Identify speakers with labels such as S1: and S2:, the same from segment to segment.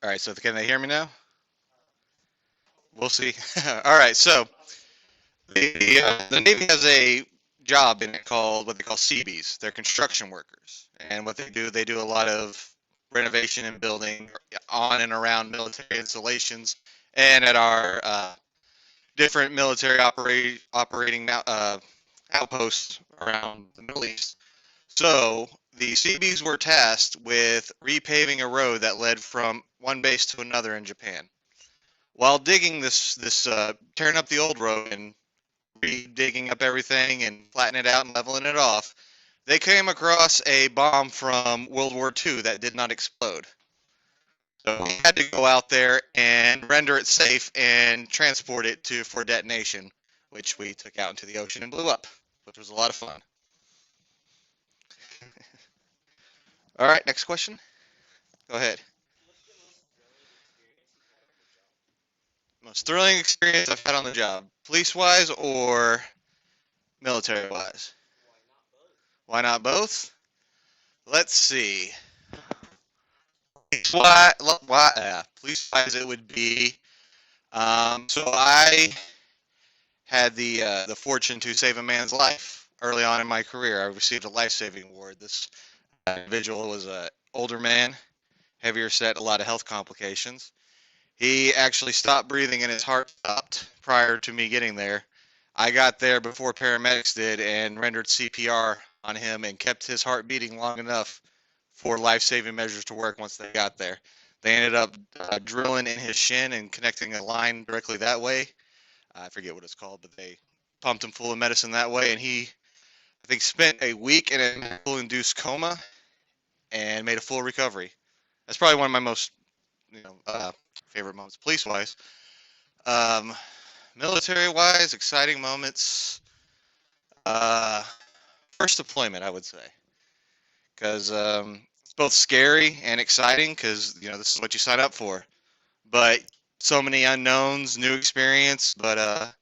S1: All right, so can they hear me now? We'll see. All right, so the Navy has a job in it called what they call CBs. They're construction workers, and what they do a lot of renovation and building on and around military installations and at our different military operating outposts around the Middle East. So the CBs were tasked with repaving a road that led from one base to another in Japan. While digging tearing up the old road and re-digging up everything and flattening it out and leveling it off, they came across a bomb from World War II that did not explode. So we had to go out there and render it safe and transport it for detonation, which we took out into the ocean and blew up, which was a lot of fun. All right, next question. Go ahead. Most thrilling experience I've had on the job, police wise or military wise? Why not both? Let's see. Police wise, it would be. So I had the fortune to save a man's life early on in my career. I received a life saving award. This individual was an older man, heavier set, a lot of health complications. He actually stopped breathing and his heart stopped prior to me getting there. I got there before paramedics did and rendered CPR on him and kept his heart beating long enough for life-saving measures to work once they got there. They ended up drilling in his shin and connecting a line directly that way. I forget what it's called, but they pumped him full of medicine that way, and he, I think, spent a week in a medical-induced coma and made a full recovery. That's probably one of my most, favorite moments, police-wise. Um, Military-wise, exciting moments. Uh, First deployment, I would say, because it's both scary and exciting because this is what you sign up for. But so many unknowns, new experience. But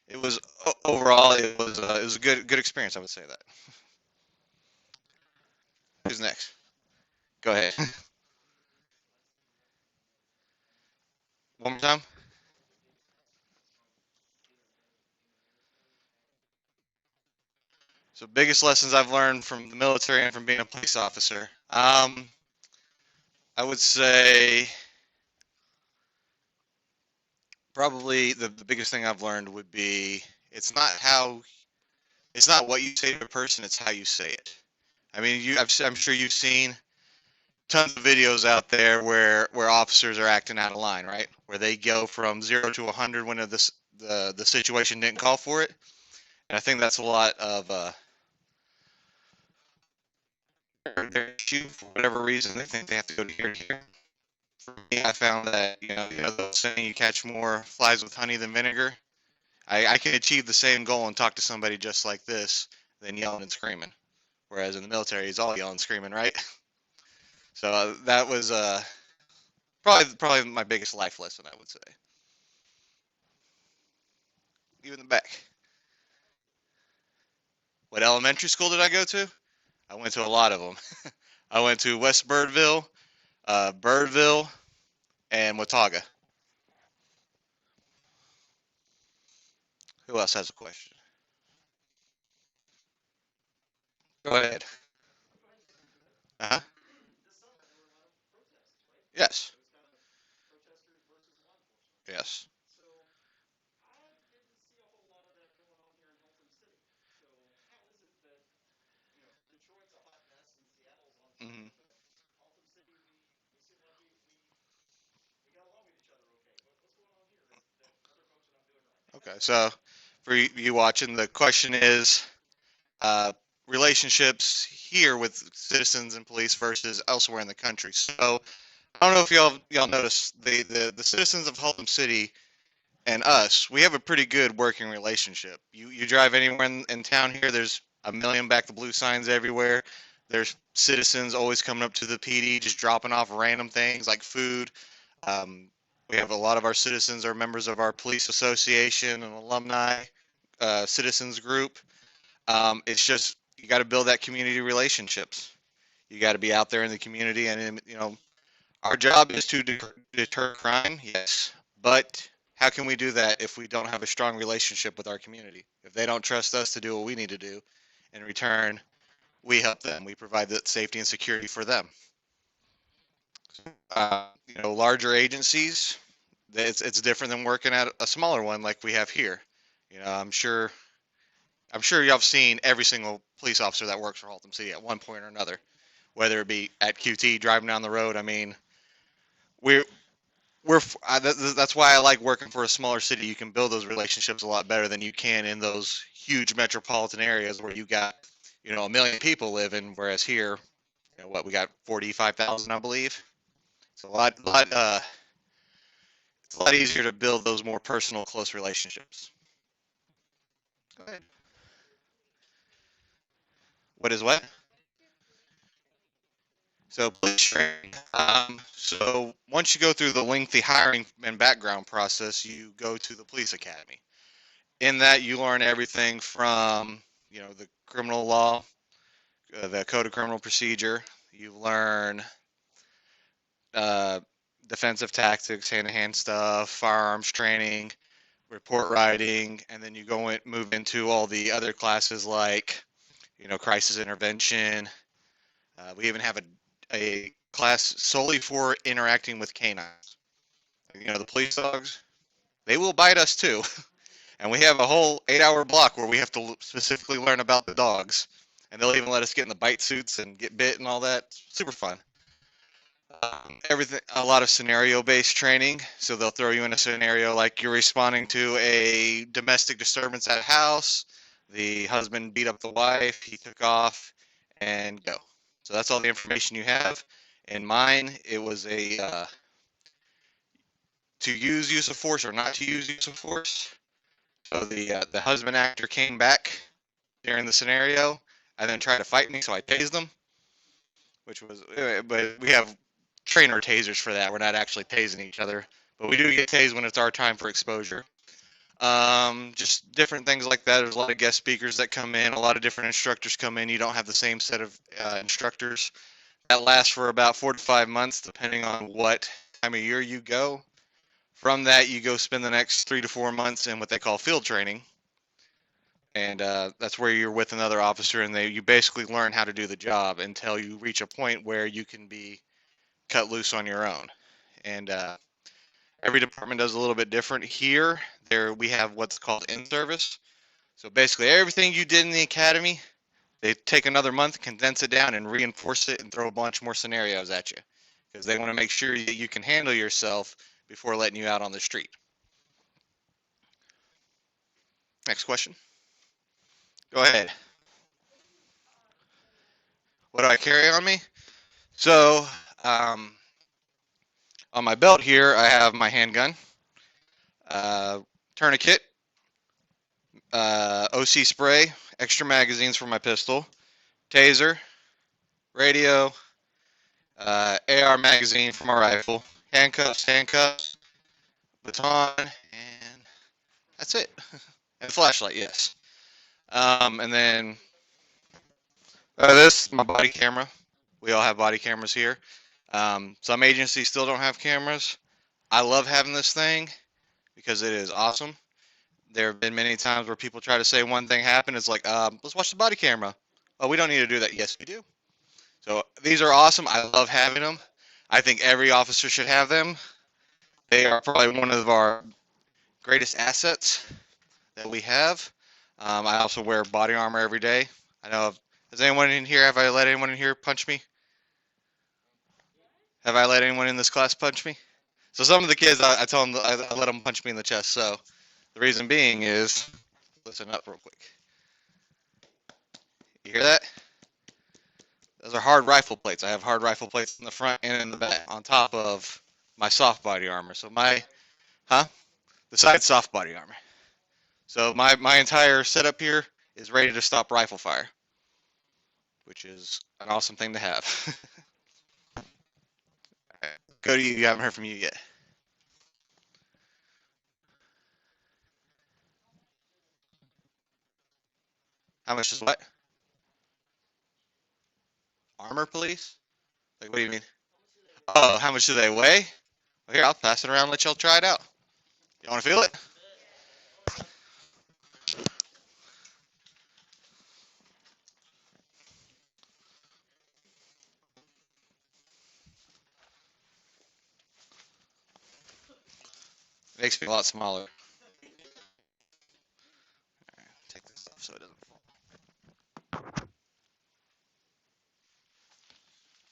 S1: it was overall it was a good experience. I would say that. Who's next? Go ahead. One more time. So biggest lessons I've learned from the military and from being a police officer. I would say probably the biggest thing I've learned would be it's not what you say to a person, it's how you say it. I mean, I'm sure you've seen tons of videos out there where officers are acting out of line, right? Where they go from 0 to 100 when the situation didn't call for it. And I think that's a lot of their issue for whatever reason. They think they have to go to here and here. For me, I found that the saying you catch more flies with honey than vinegar. I can achieve the same goal and talk to somebody just like this than yelling and screaming. Whereas in the military, it's all yelling and screaming, right? So that was probably my biggest life lesson, I would say. You in the back. What elementary school did I go to? I went to a lot of them. I went to West Birdville, Birdville, and Watauga. Who else has a question? Go ahead. Uh huh. Yes. Yes. Hmm. Okay. So for you watching, the question is uh, relationships here with citizens and police versus elsewhere in the country. So I don't know if y'all noticed the citizens of Haltom City and us, we have a pretty good working relationship. You drive anywhere in town here, there's a million back the blue signs everywhere. There's citizens always coming up to the PD, just dropping off random things like food. Um, we have a lot of our citizens are members of our police association and alumni citizens group. It's just you got to build that community relationships. You got to be out there in the community, and Our job is to deter crime, yes, but how can we do that if we don't have a strong relationship with our community? If they don't trust us to do what we need to do, in return, we help them. We provide that safety and security for them. Larger agencies, it's different than working at a smaller one like we have here. I'm sure y'all have seen every single police officer that works for Haltom City at one point or another, whether it be at QT driving down the road. I mean, we're that's why I like working for a smaller city. You can build those relationships a lot better than you can in those huge metropolitan areas where you got, a million people living, whereas here, what we got 45,000, I believe. It's it's a lot easier to build those more personal, close relationships. Go ahead. What is what? So police training. So once you go through the lengthy hiring and background process, you go to the police academy. In that, you learn everything from, the criminal law, the code of criminal procedure. You learn uh, defensive tactics, hand-to-hand stuff, firearms training, report writing, and then you move into all the other classes like, crisis intervention. We even have a class solely for interacting with canines. The police dogs, they will bite us too. And we have a whole 8-hour block where we have to specifically learn about the dogs. And they'll even let us get in the bite suits and get bit and all that. Super fun. Everything, a lot of scenario-based training. So they'll throw you in a scenario like you're responding to a domestic disturbance at a house. The husband beat up the wife. He took off, and go. So that's all the information you have. In mine, it was to use of force or not to use of force. So the husband actor came back during the scenario and then tried to fight me, so I tased him, which was, but we have trainer tasers for that. We're not actually tasing each other, but we do get tased when it's our time for exposure. Just different things like that. There's a lot of guest speakers that come in, a lot of different instructors come in. You don't have the same set of instructors. That lasts for about 4 to 5 months, depending on what time of year you go. From that, you go spend the next 3 to 4 months in what they call field training. And that's where you're with another officer, and you basically learn how to do the job until you reach a point where you can be cut loose on your own. And every department does a little bit different. Here, we have what's called in-service. So basically, everything you did in the academy, they take another month, condense it down, and reinforce it and throw a bunch more scenarios at you, because they want to make sure that you can handle yourself before letting you out on the street. Next question. Go ahead. What do I carry on me? So, on my belt here, I have my handgun, uh, tourniquet, OC spray, extra magazines for my pistol, taser, radio, AR magazine for my rifle, handcuffs, baton, and that's it. And flashlight, yes. And then this, my body camera. We all have body cameras here. Some agencies still don't have cameras. I love having this thing because it is awesome. There have been many times where people try to say one thing happened. It's like, let's watch the body camera. Oh, we don't need to do that. Yes, we do. So these are awesome. I love having them. I think every officer should have them. They are probably one of our greatest assets that we have. I also wear body armor every day. I know. Has anyone in here? Have I let anyone in here punch me? Have I let anyone in this class punch me? So some of the kids, I tell them, I let them punch me in the chest. So the reason being is, listen up real quick. You hear that? Those are hard rifle plates. I have hard rifle plates in the front and in the back on top of my soft body armor. So the side soft body armor. So my entire setup here is ready to stop rifle fire, which is an awesome thing to have. All right, go to you. You haven't heard from you yet. How much is what? Armor police? Like, what do you mean? Oh, how much do they weigh? Well, here, I'll pass it around and let y'all try it out. You want to feel it? It makes me a lot smaller. Take this off so it doesn't fall.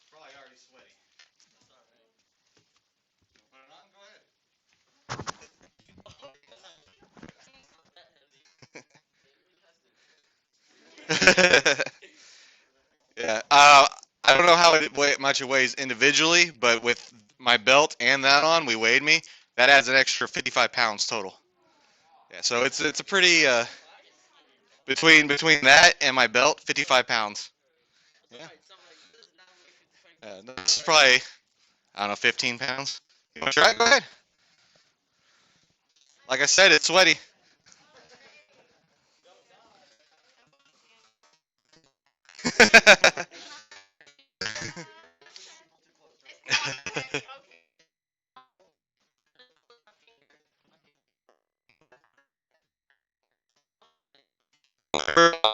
S1: Probably already sweaty. Put it on? Go ahead. Yeah. I don't know how much it weighs individually, but with my belt and that on, we weighed me. That adds an extra 55 pounds total. Yeah. So it's a pretty between that and my belt, 55 pounds. Yeah. This is probably I don't know 15 pounds. You want to try it? Go ahead. Like I said, it's sweaty.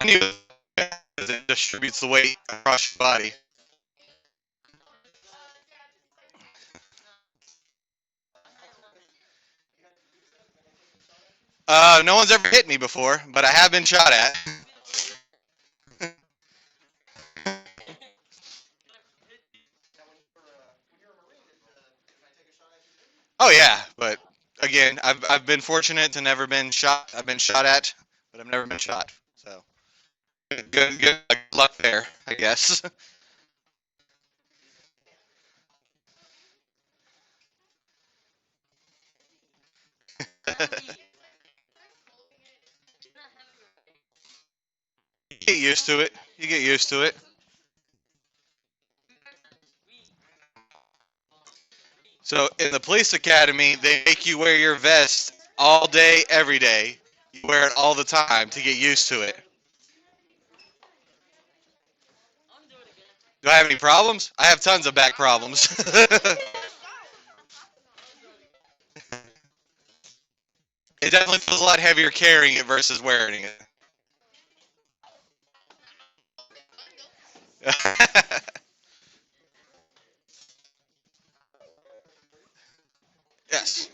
S1: It distributes the weight across your body. No one's ever hit me before, but I have been shot at. Oh yeah, but again, I've been fortunate to never been shot. I've been shot at, but I've never been shot. So good luck there, I guess. You get used to it. You get used to it. So in the police academy, they make you wear your vest all day, every day. You wear it all the time to get used to it. Do I have any problems? I have tons of back problems. It definitely feels a lot heavier carrying it versus wearing it. Yes.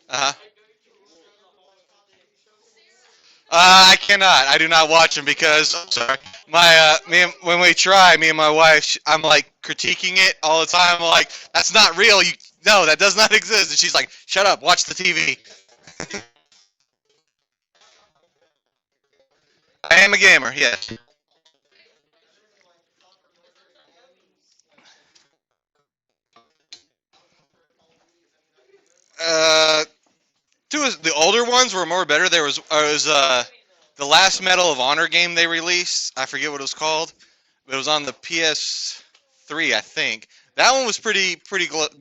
S1: Uh-huh. I cannot. I do not watch them because I'm sorry. When we try, me and my wife, I'm like critiquing it all the time. I'm like, that's not real. You no, that does not exist. And she's like, shut up, watch the TV. I am a gamer. Yes. Uh, the older ones were more better. There was the last Medal of Honor game they released. I forget what it was called. It was on the PS3, I think. That one was pretty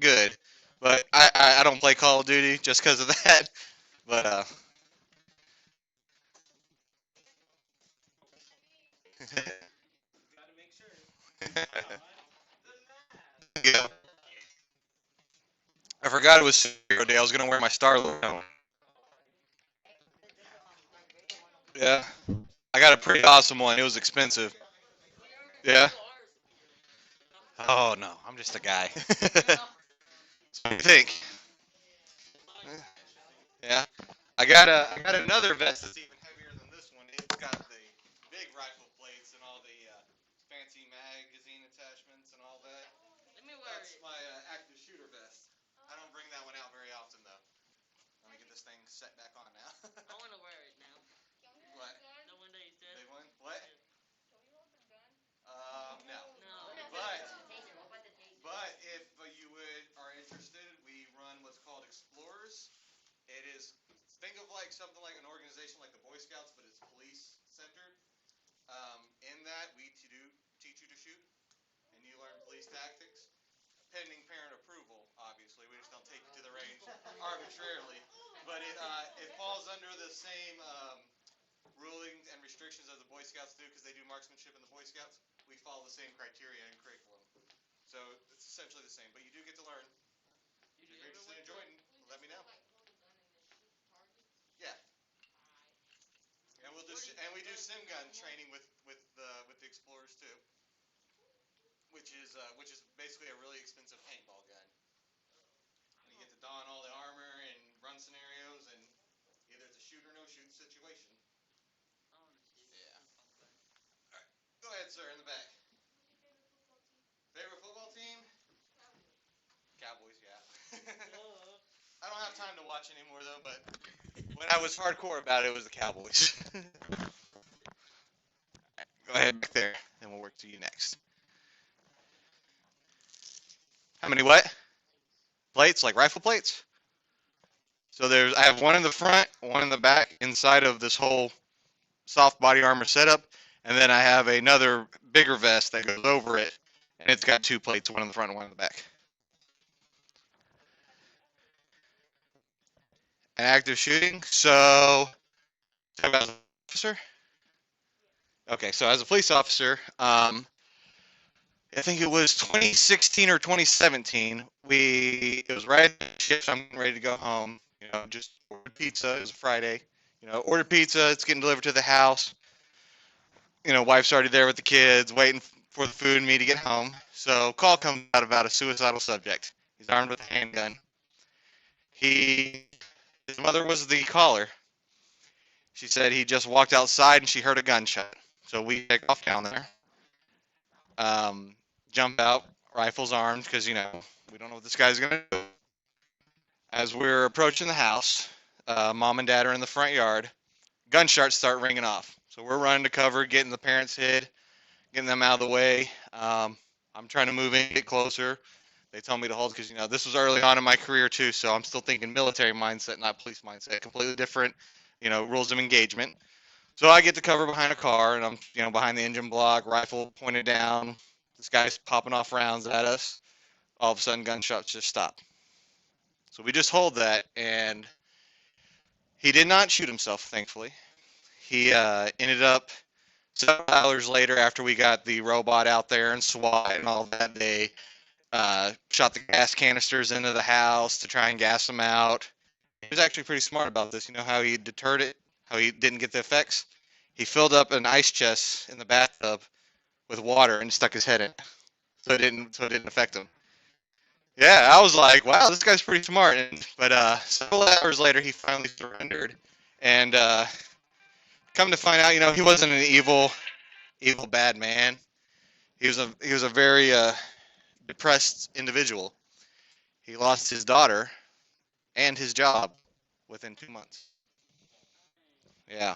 S1: good. But I don't play Call of Duty just because of that. But yeah, I forgot it was Superhero Day. I was gonna wear my Star Lord helmet. Yeah, I got a pretty awesome one. It was expensive. Yeah. Oh no, I'm just a guy. What do you think? Yeah. I got another vest that's even heavier than this one. It's got the big rifle plates and all the fancy magazine attachments and all that. That's my active shooter vest. I don't bring that one out very often though. Let me get this thing set back on now. What? Big one? What? No. But if you are interested, we run what's called Explorers. It is think of like something like an organization like the Boy Scouts, but it's police centered. In that, we do teach you to shoot, and you learn police tactics, pending parent approval. Obviously, we just don't take you to the range arbitrarily, but it falls under the same rulings and restrictions as the Boy Scouts do because they do marksmanship in the Boy Scouts. We we follow the same criteria and curriculum. So it's essentially the same, but you do get to learn. If you're interested in joining, let me know. Yeah. And we do sim gun training with the explorers too, which is basically a really expensive paintball gun. And you get to don all the armor and run scenarios, and either it's a shoot or no shoot situation. Yeah. All right. Go ahead, sir, in the back. Favorite football team? Cowboys, yeah. I don't have time to watch anymore though, but when I was hardcore about it, it was the Cowboys. Go ahead back there, and we'll work to you next. How many what? Plates, like rifle plates? So I have one in the front, one in the back, inside of this whole soft body armor setup, and then I have another bigger vest that goes over it, and it's got two plates, one in the front and one in the back. An active shooting. So, as an officer. Okay, so as a police officer, I think it was 2016 or 2017. It was right at the shift. I'm ready to go home. Just ordered pizza. It was a Friday. Ordered pizza. It's getting delivered to the house. Wife's already there with the kids, waiting for the food and me to get home. So call comes out about a suicidal subject. He's armed with a handgun. His mother was the caller. She said he just walked outside and she heard a gunshot. So we take off down there. Jump out, rifles armed, because, we don't know what this guy's going to do. As we're approaching the house, mom and dad are in the front yard. Gunshots start ringing off. So we're running to cover, getting the parents hid, getting them out of the way. I'm trying to move in, get closer. They tell me to hold because, this was early on in my career too, so I'm still thinking military mindset, not police mindset. Completely different, rules of engagement. So I get to cover behind a car, and I'm, behind the engine block, rifle pointed down. This guy's popping off rounds at us. All of a sudden, gunshots just stop. So we just hold that, and he did not shoot himself, thankfully. He ended up several hours later, after we got the robot out there and SWAT and all that, they shot the gas canisters into the house to try and gas them out. He was actually pretty smart about this. You know how he deterred it, how he didn't get the effects? He filled up an ice chest in the bathtub with water and stuck his head in, so it didn't affect him. Yeah, I was like, wow, this guy's pretty smart. But several hours later, he finally surrendered, and come to find out, he wasn't an evil bad man. He was a very depressed individual. He lost his daughter and his job within 2 months. Yeah.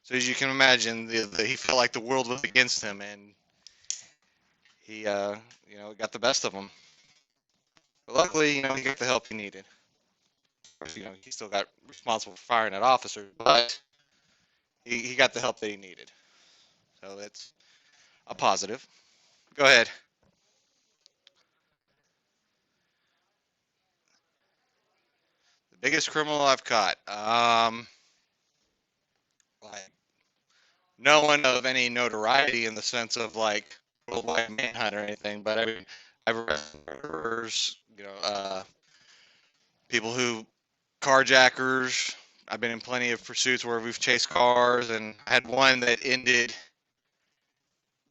S1: So as you can imagine, he felt like the world was against him, and he, got the best of him. But luckily, he got the help he needed. He still got responsible for firing at officers, but he got the help that he needed. So that's a positive. Go ahead. The biggest criminal I've caught. Like no one of any notoriety in the sense of like worldwide manhunt or anything, but I mean, I've arrested murderers, people who carjackers. I've been in plenty of pursuits where we've chased cars, and I had one that ended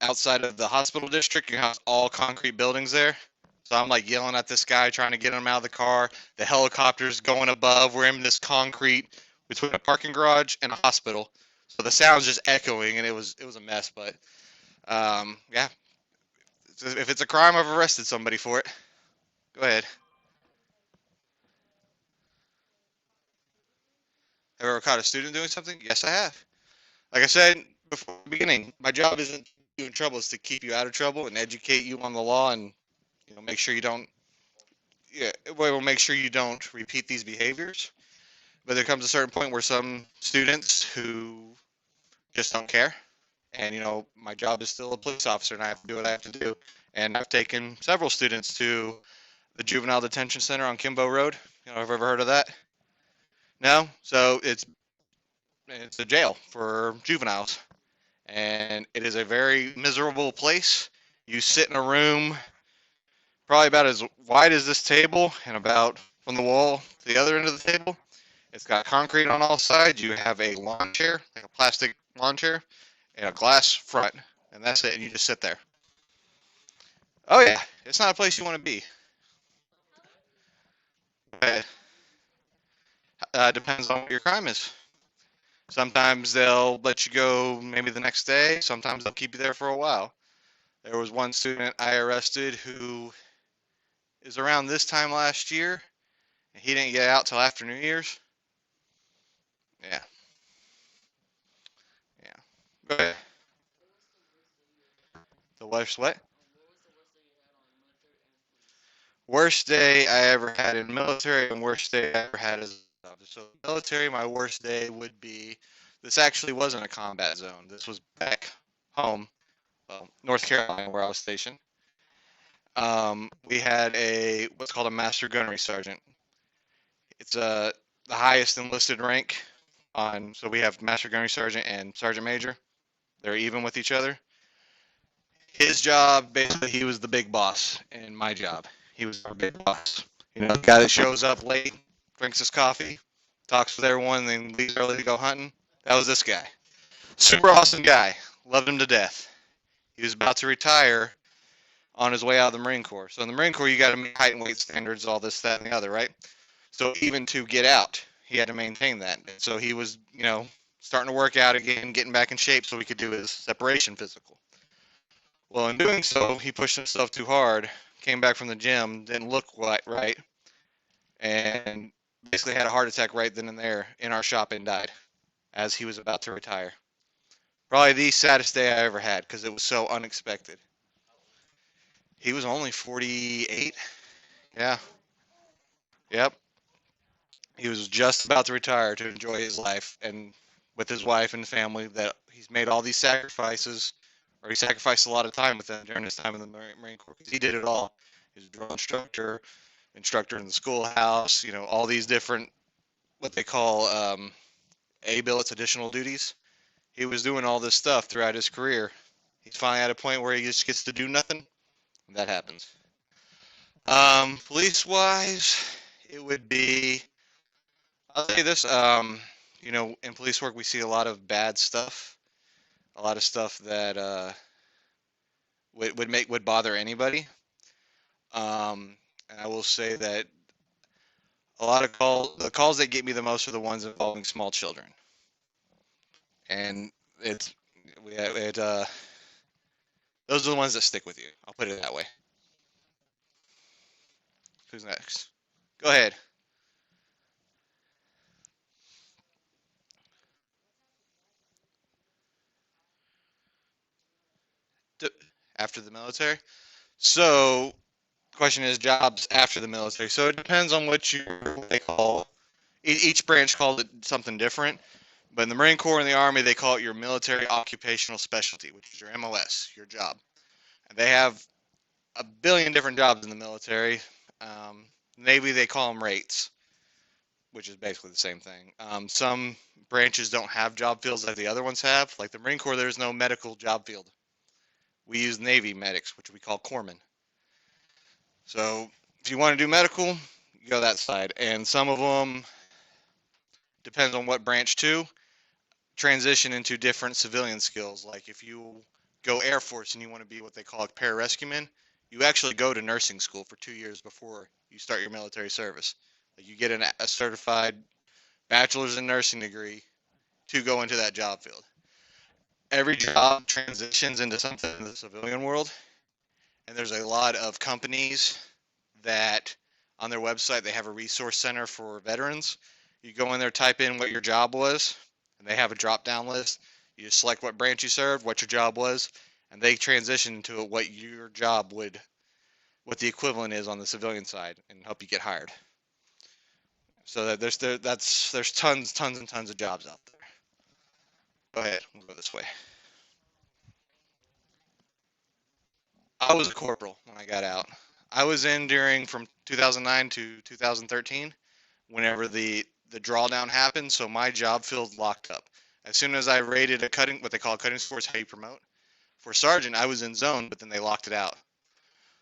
S1: outside of the hospital district. You have all concrete buildings there. So I'm like yelling at this guy, trying to get him out of the car. The helicopter's going above. We're in this concrete between a parking garage and a hospital. So the sound's just echoing, and it was a mess. But yeah, if it's a crime, I've arrested somebody for it. Go ahead. Have I ever caught a student doing something? Yes, I have. Like I said before the beginning, my job isn't to get you in trouble; it's to keep you out of trouble and educate you on the law, and make sure you don't. Yeah, we'll make sure you don't repeat these behaviors. But there comes a certain point where some students who just don't care, and my job is still a police officer, and I have to do what I have to do. And I've taken several students to the juvenile detention center on Kimbo Road. Have you ever heard of that? No. So it's a jail for juveniles, and it is a very miserable place. You sit in a room probably about as wide as this table and about from the wall to the other end of the table. It's got concrete on all sides. You have a lawn chair, like a plastic lawn chair, and a glass front, and that's it. And you just sit there. Oh yeah, it's not a place you want to be. But, depends on what your crime is. Sometimes they'll let you go maybe the next day. Sometimes they'll keep you there for a while. There was one student I arrested who is around this time last year, and he didn't get out till after New Year's. Yeah, yeah. Go ahead. The worst what? Worst day I ever had in military and worst day I ever had as a officer. So military, my worst day would be, this actually wasn't a combat zone. This was back home, well, North Carolina, where I was stationed. We had a what's called a master gunnery sergeant. It's the highest enlisted rank on. So we have master gunnery sergeant and sergeant major. They're even with each other. His job, basically, he was the big boss, and my job, he was our big boss. You know, the guy that shows up late, drinks his coffee, talks with everyone, then leaves early to go hunting. That was this guy. Super awesome guy. Loved him to death. He was about to retire on his way out of the Marine Corps. So in the Marine Corps, you got to meet height and weight standards, all this, that, and the other, right? So even to get out, he had to maintain that. So he was, starting to work out again, getting back in shape so he could do his separation physical. Well, in doing so, he pushed himself too hard, came back from the gym, didn't look right, and basically had a heart attack right then and there in our shop and died as he was about to retire. Probably the saddest day I ever had because it was so unexpected. He was only 48. Yeah. Yep. He was just about to retire to enjoy his life and with his wife and family that he's made all these sacrifices, or he sacrificed a lot of time with them during his time in the Marine Corps because he did it all. He was a drill instructor in the schoolhouse, all these different, what they call A-billets, additional duties. He was doing all this stuff throughout his career. He's finally at a point where he just gets to do nothing. And that happens. Police-wise, it would be, I'll say this, in police work we see a lot of bad stuff, a lot of stuff that would bother anybody. And I will say that a lot of the calls that get me the most are the ones involving small children, and those are the ones that stick with you. I'll put it that way. Who's next? Go ahead. After the military. So, question is jobs after the military. So it depends on what they call. Each branch called it something different. But in the Marine Corps and the Army, they call it your military occupational specialty, which is your MOS, your job. And they have a billion different jobs in the military. Navy, they call them rates, which is basically the same thing. Some branches don't have job fields like the other ones have. Like the Marine Corps, there's no medical job field. We use Navy medics, which we call corpsmen. So if you want to do medical, you go that side. And some of them, depends on what branch too, transition into different civilian skills. Like if you go Air Force and you want to be what they call a pararescueman, you actually go to nursing school for 2 years before you start your military service. Like you get a certified bachelor's in nursing degree to go into that job field. Every job transitions into something in the civilian world, and there's a lot of companies that on their website they have a resource center for veterans. You go in there, type in what your job was, and they have a drop down list. You just select what branch you served, what your job was, and they transition into what your job would, what the equivalent is on the civilian side, and help you get hired. So that there's tons and tons of jobs out there. Go ahead, we'll go this way. I was a corporal when I got out. I was in during from 2009 to 2013, whenever the drawdown happened. So my job field locked up. As soon as I rated a cutting, what they call a cutting score is how you promote. For sergeant, I was in zone, but then they locked it out.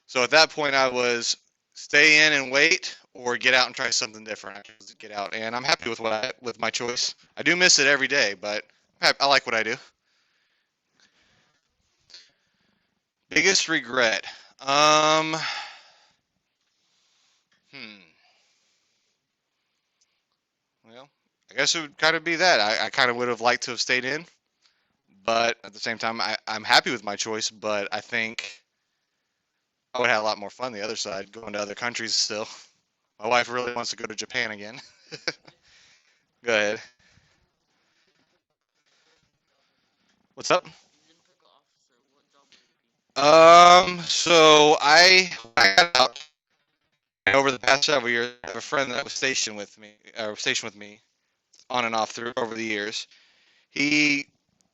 S1: So at that point, I was stay in and wait, or get out and try something different. I chose to get out, and I'm happy with with my choice. I do miss it every day, but I like what I do. Biggest regret. Um, hmm. Well, I guess it would kind of be that. I kind of would have liked to have stayed in, but at the same time, I'm happy with my choice. But I think I would have had a lot more fun the other side, going to other countries still. My wife really wants to go to Japan again. Go ahead. What's up? So I got out over the past several years. I have a friend that was stationed with me on and off through over the years. He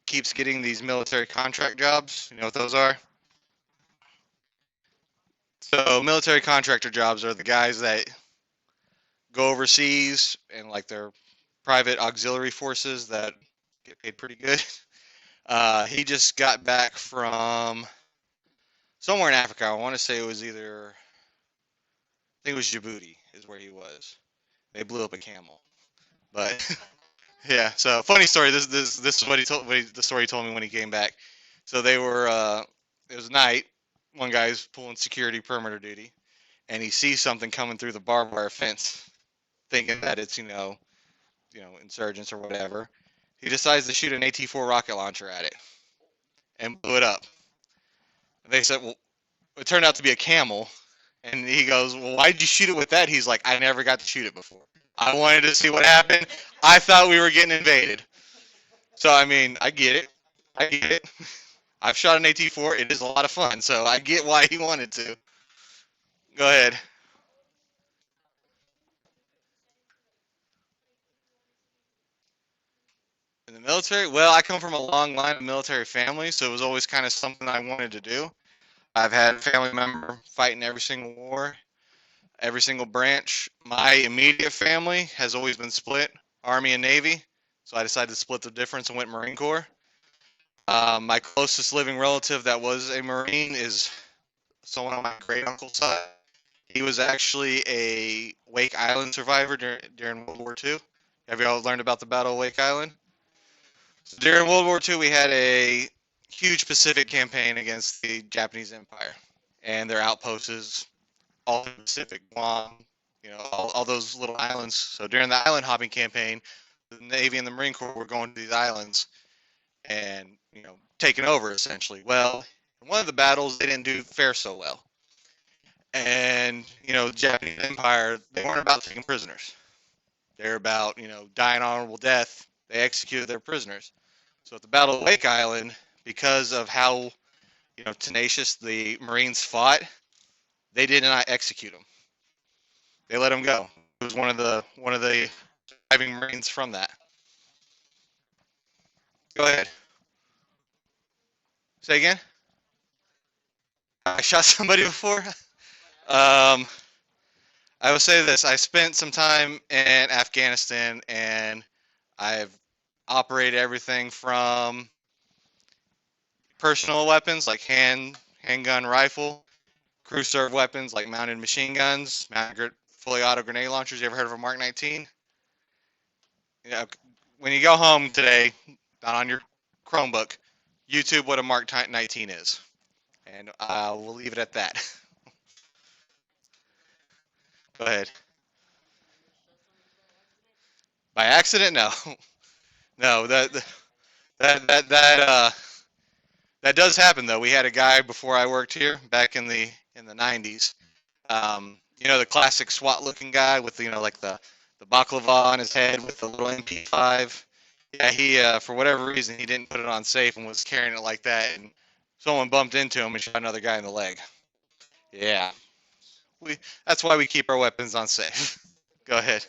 S1: keeps getting these military contract jobs. You know what those are? So military contractor jobs are the guys that go overseas and like they're private auxiliary forces that get paid pretty good. He just got back from somewhere in Africa. I want to say it was I think it was Djibouti is where he was. They blew up a camel. But yeah, so funny story. This is what he told the story he told me when he came back. So they were it was night. One guy's pulling security perimeter duty, and he sees something coming through the barbed wire fence, thinking that it's insurgents or whatever. He decides to shoot an AT-4 rocket launcher at it and blew it up. And they said, well, it turned out to be a camel. And he goes, well, why did you shoot it with that? He's like, I never got to shoot it before. I wanted to see what happened. I thought we were getting invaded. So, I mean, I get it. I get it. I've shot an AT-4. It is a lot of fun. So I get why he wanted to. Go ahead. In the military? Well, I come from a long line of military families, so it was always kind of something I wanted to do. I've had a family member fight in every single war, every single branch. My immediate family has always been split, Army and Navy. So I decided to split the difference and went Marine Corps. My closest living relative that was a Marine is someone on my great uncle's side. He was actually a Wake Island survivor during World War II. Have you all learned about the Battle of Wake Island? So during World War II, we had a huge Pacific campaign against the Japanese Empire and their outposts all in the Pacific, Guam, all those little islands. So during the island hopping campaign, the Navy and the Marine Corps were going to these islands and taking over essentially. Well, in one of the battles, they didn't do fare so well, and the Japanese Empire, they weren't about taking prisoners. They're about dying honorable death. They executed their prisoners. So at the Battle of Wake Island, because of how tenacious the Marines fought, they did not execute them. They let him go. It was one of the surviving Marines from that. Go ahead. Say again. I shot somebody before. Um, I will say this: I spent some time in Afghanistan, and I've operated everything from personal weapons like handgun, rifle, crew serve weapons like mounted machine guns, fully auto grenade launchers. You ever heard of a Mark 19? When you go home today, not on your Chromebook, YouTube what a Mark 19 is, and we'll leave it at that. Go ahead. By accident? No, no. That does happen though. We had a guy before I worked here back in the 90s. The classic SWAT-looking guy with like the baklava on his head with the little MP5. Yeah, he for whatever reason he didn't put it on safe and was carrying it like that, and someone bumped into him and shot another guy in the leg. Yeah, we that's why we keep our weapons on safe. Go ahead.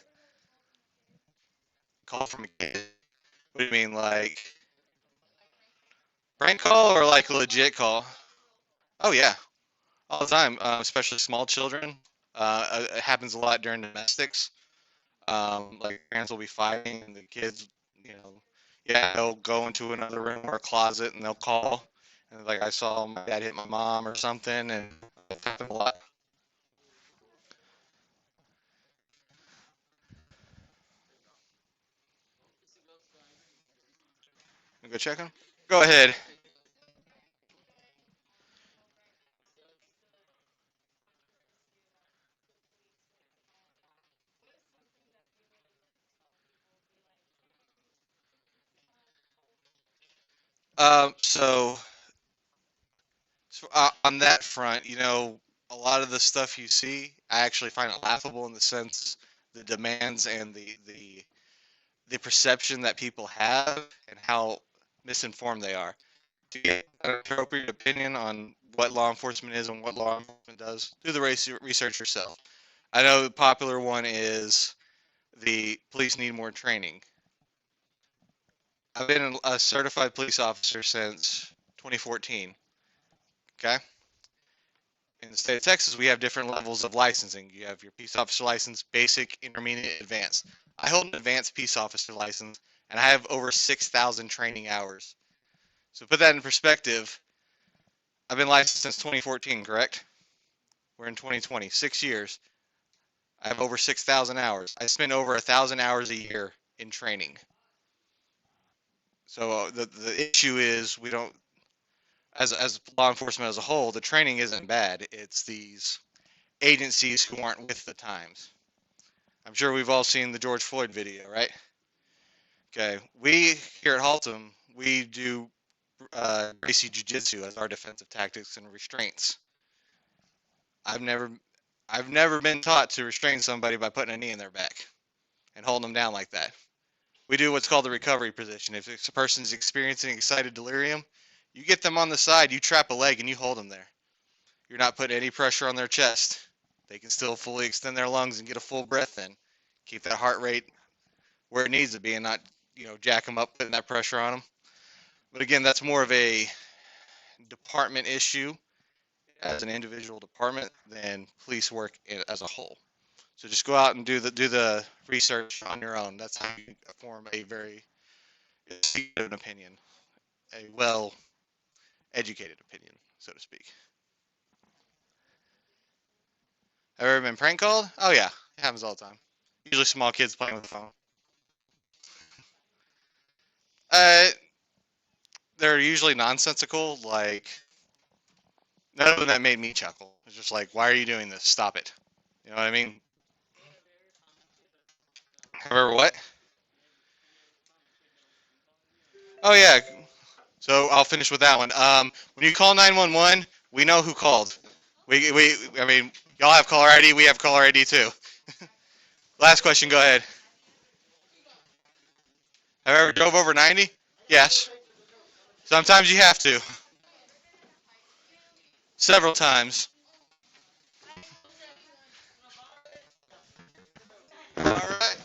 S1: Call from a kid. What do you mean, like prank call or like legit call? Oh yeah, all the time, especially small children. It happens a lot during domestics. Like parents will be fighting, and the kids, you know, Yeah, they'll go into another room or a closet and they'll call. And like I saw my dad hit my mom or something, and it's happened a lot. You go check him. Go ahead. So, on that front, a lot of the stuff you see, I actually find it laughable in the sense the demands and the perception that people have and how misinformed they are. To get an appropriate opinion on what law enforcement is and what law enforcement does, do the research yourself. I know the popular one is the police need more training. I've been a certified police officer since 2014. Okay. In the state of Texas, we have different levels of licensing. You have your peace officer license, basic, intermediate, advanced. I hold an advanced peace officer license, and I have over 6,000 training hours. So put that in perspective. I've been licensed since 2014, correct? We're in 2020, 6 years. I have over 6,000 hours. I spend over 1,000 hours a year in training. So the issue is we don't, as law enforcement as a whole, the training isn't bad. It's these agencies who aren't with the times. I'm sure we've all seen the George Floyd video, right? Okay, we here at Haltom, we do Gracie Jiu-Jitsu as our defensive tactics and restraints. I've never, I've never been taught to restrain somebody by putting a knee in their back and holding them down like that. We do what's called the recovery position. If a person's experiencing excited delirium, you get them on the side, you trap a leg, and you hold them there. You're not putting any pressure on their chest. They can still fully extend their lungs and get a full breath in. Keep that heart rate where it needs to be and not, jack them up, putting that pressure on them. But again, that's more of a department issue as an individual department than police work as a whole. So just go out and do the research on your own. That's how you form a very an opinion, a well educated opinion, so to speak. Have you ever been prank called? Oh yeah, it happens all the time. Usually small kids playing with the phone. Uh, they're usually nonsensical. Like none of them that made me chuckle. It's just like, why are you doing this? Stop it. You know what I mean? However, what? Oh yeah. So I'll finish with that one. When you call 911, we know who called. I mean, y'all have caller ID. We have caller ID too. Last question. Go ahead. Have you ever drove over 90? Yes. Sometimes you have to. Several times. All right.